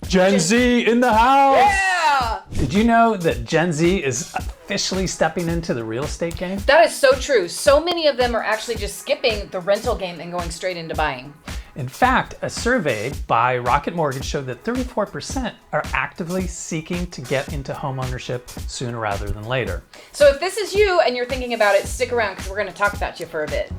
Gen Z in the house! Yeah! Did you know that Gen Z is officially stepping into the real estate game? That is so true. So many of them are actually just skipping the rental game and going straight into buying. In fact, a survey by Rocket Mortgage showed that 34% are actively seeking to get into homeownership sooner rather than later. So if this is you and you're thinking about it, stick around because we're going to talk about you for a bit.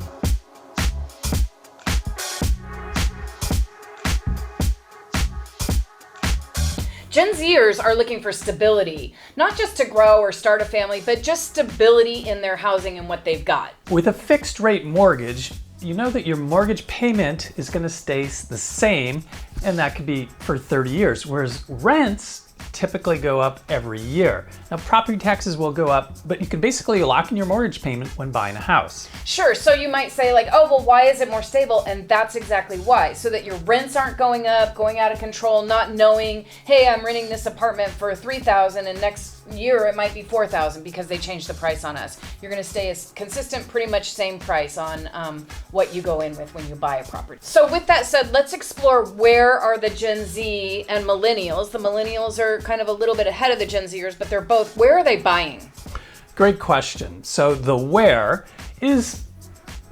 Gen Zers are looking for stability, not just to grow or start a family, but just stability in their housing and what they've got. With a fixed rate mortgage, you know that your mortgage payment is going to stay the same, and that could be for 30 years, whereas rents typically go up every year. Now, property taxes will go up, but you can basically lock in your mortgage payment when buying a house. Sure, so you might say like, oh, well, why is it more stable? And that's exactly why, so that your rents aren't going up, going out of control, not knowing, hey, I'm renting this apartment for $3,000 and next year it might be $4,000 because they changed the price on us. You're going to stay as consistent, pretty much same price on what you go in with when you buy a property. So with that said, let's explore where are the Gen Z and Millennials. The Millennials are kind of a little bit ahead of the Gen Zers, but they're both, where are they buying? Great question. So the where is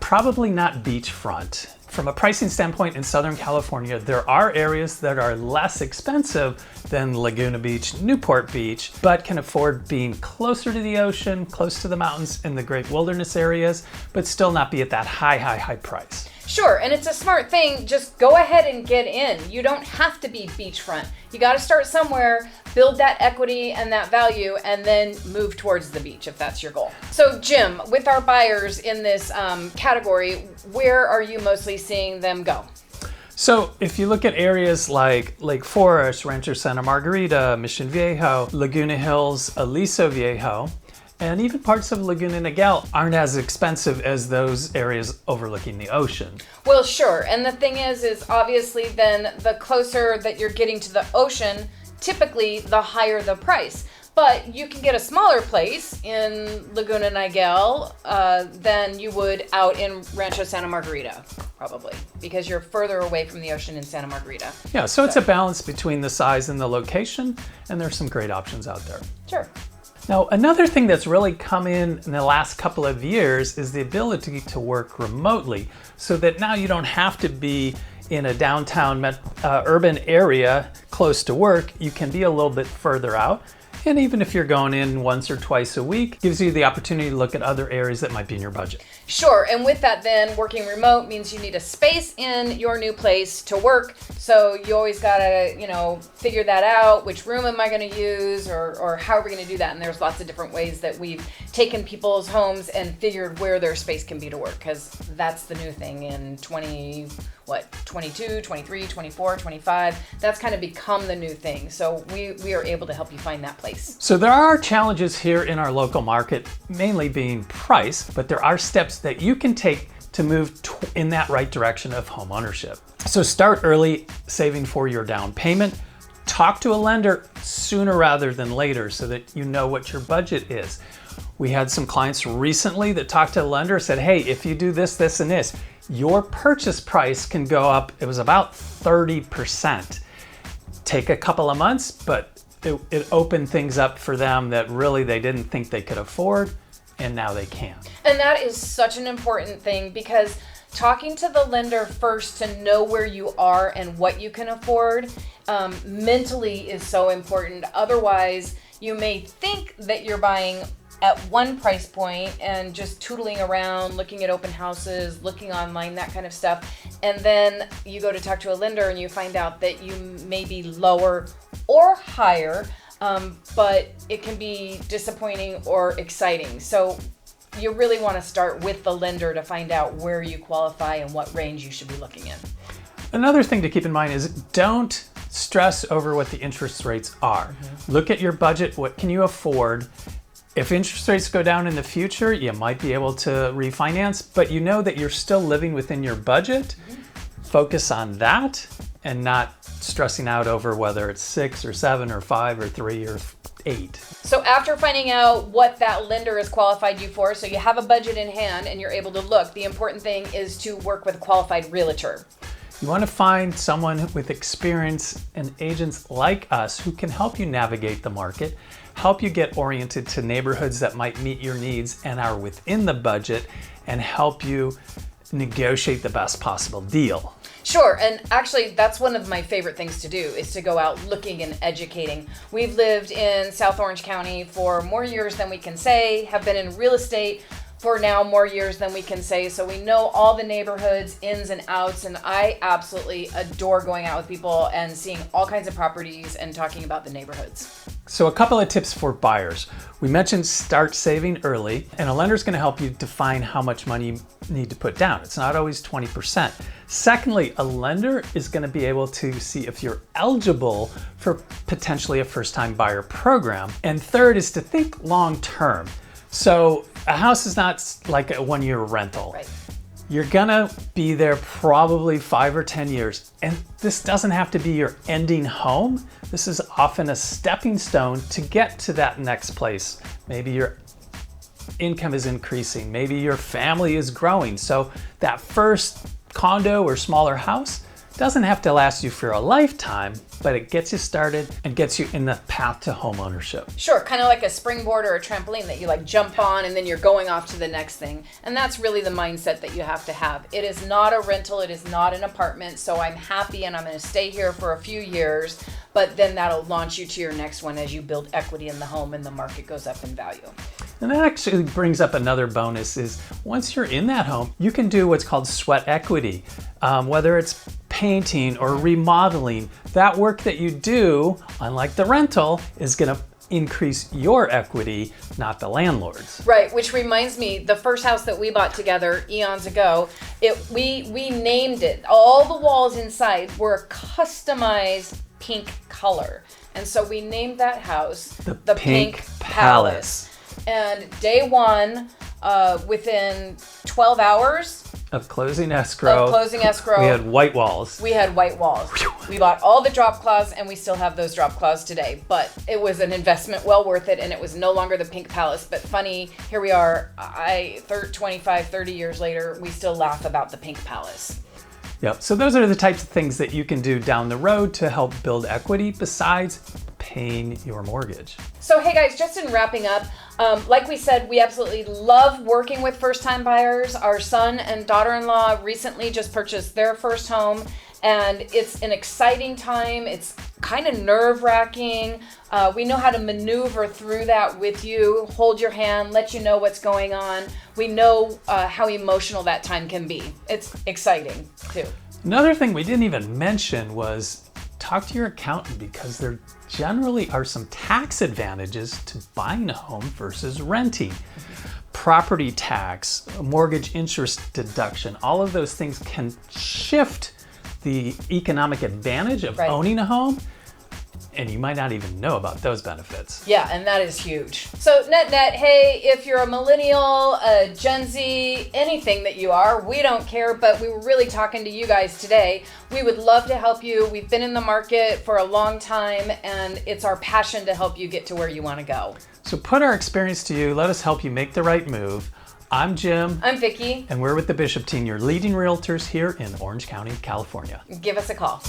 probably not beachfront. From a pricing standpoint in Southern California, there are areas that are less expensive than Laguna Beach, Newport Beach, but can afford being closer to the ocean, close to the mountains and the great wilderness areas, but still not be at that high price. Sure, and it's a smart thing. Just go ahead and get in. You don't have to be beachfront. You got to start somewhere, build that equity and that value, and then move towards the beach if that's your goal. So Jim, with our buyers in this category, where are you mostly seeing them go? So if you look at areas like Lake Forest, Rancho Santa Margarita, Mission Viejo, Laguna Hills, Aliso Viejo, and even parts of Laguna Niguel aren't as expensive as those areas overlooking the ocean. Well, sure. And the thing is obviously then the closer that you're getting to the ocean, typically the higher the price. But you can get a smaller place in Laguna Niguel than you would out in Rancho Santa Margarita, probably, because you're further away from the ocean in Santa Margarita. Yeah, so it's a balance between the size and the location, and there's some great options out there. Sure. Now, another thing that's really come in the last couple of years is the ability to work remotely, so that now you don't have to be in a downtown urban area close to work. You can be a little bit further out. And even if you're going in once or twice a week, gives you the opportunity to look at other areas that might be in your budget. Sure, and with that then, working remote means you need a space in your new place to work. So you always gotta, figure that out. Which room am I gonna use or how are we gonna do that? And there's lots of different ways that we've taken people's homes and figured where their space can be to work, because that's the new thing in 22, 23, 24, 25. That's kind of become the new thing. So we are able to help you find that place. So there are challenges here in our local market, mainly being price, but there are steps that you can take to move in that right direction of home ownership. So start early saving for your down payment. Talk to a lender sooner rather than later so that you know what your budget is. We had some clients recently that talked to a lender, said, hey, if you do this, this, and this, your purchase price can go up. It was about 30%. Take a couple of months, but it opened things up for them that really they didn't think they could afford, and now they can. And that is such an important thing, because talking to the lender first to know where you are and what you can afford mentally is so important. Otherwise, you may think that you're buying at one price point and just tootling around, looking at open houses, looking online, that kind of stuff. And then you go to talk to a lender and you find out that you may be lower or higher, but it can be disappointing or exciting. So you really want to start with the lender to find out where you qualify and what range you should be looking in. Another thing to keep in mind is don't stress over what the interest rates are. Mm-hmm. Look at your budget, what can you afford? If interest rates go down in the future, you might be able to refinance, but you know that you're still living within your budget. Mm-hmm. Focus on that and not stressing out over whether it's 6 or 7 or 5 or 3 or 8. So after finding out what that lender has qualified you for, so you have a budget in hand and you're able to look, the important thing is to work with a qualified realtor. You want to find someone with experience and agents like us who can help you navigate the market, help you get oriented to neighborhoods that might meet your needs and are within the budget, and help you negotiate the best possible deal. Sure, and actually that's one of my favorite things to do is to go out looking and educating. We've lived in South Orange County for more years than we can say, have been in real estate for now more years than we can say, so we know all the neighborhoods ins and outs, and I absolutely adore going out with people and seeing all kinds of properties and talking about the neighborhoods. So a couple of tips for buyers. We mentioned start saving early, and a lender's going to help you define how much money you need to put down. It's not always 20%. Secondly, a lender is going to be able to see if you're eligible for potentially a first-time buyer program. And third is to think long-term. So a house is not like a one-year rental. Right. You're gonna be there probably 5 or 10 years. And this doesn't have to be your ending home. This is often a stepping stone to get to that next place. Maybe your income is increasing. Maybe your family is growing. So that first condo or smaller house doesn't have to last you for a lifetime, but it gets you started and gets you in the path to home ownership. Sure, kind of like a springboard or a trampoline that you like jump on and then you're going off to the next thing. And that's really the mindset that you have to have. It is not a rental, it is not an apartment, so I'm happy and I'm going to stay here for a few years, but then that'll launch you to your next one as you build equity in the home and the market goes up in value. And that actually brings up another bonus is once you're in that home, you can do what's called sweat equity. Whether it's painting or remodeling, that work that you do, unlike the rental, is going to increase your equity, not the landlord's. Right, which reminds me, the first house that we bought together eons ago, we named it. All the walls inside were a customized pink color. And so we named that house the Pink Palace. And day one, within 12 hours Of closing escrow, we had white walls. We bought all the drop cloths and we still have those drop cloths today. But it was an investment well worth it, and it was no longer the Pink Palace. But funny, here we are, 25, 30 years later, we still laugh about the Pink Palace. Yep, so those are the types of things that you can do down the road to help build equity besides paying your mortgage. So hey guys, just in wrapping up, like we said, we absolutely love working with first-time buyers. Our son and daughter-in-law recently just purchased their first home, and it's an exciting time. It's kind of nerve-wracking. We know how to maneuver through that with you, hold your hand, let you know what's going on. We know how emotional that time can be. It's exciting too. Another thing we didn't even mention was talk to your accountant, because there generally are some tax advantages to buying a home versus renting. Property tax, mortgage interest deduction, all of those things can shift the economic advantage of owning a home, and you might not even know about those benefits. Yeah, and that is huge. So net, hey, if you're a millennial, a Gen Z, anything that you are, we don't care, but we were really talking to you guys today. We would love to help you. We've been in the market for a long time, and it's our passion to help you get to where you want to go. So put our experience to you. Let us help you make the right move. I'm Jim. I'm Vickie. And we're with the Bishop team, your leading realtors here in Orange County, California. Give us a call.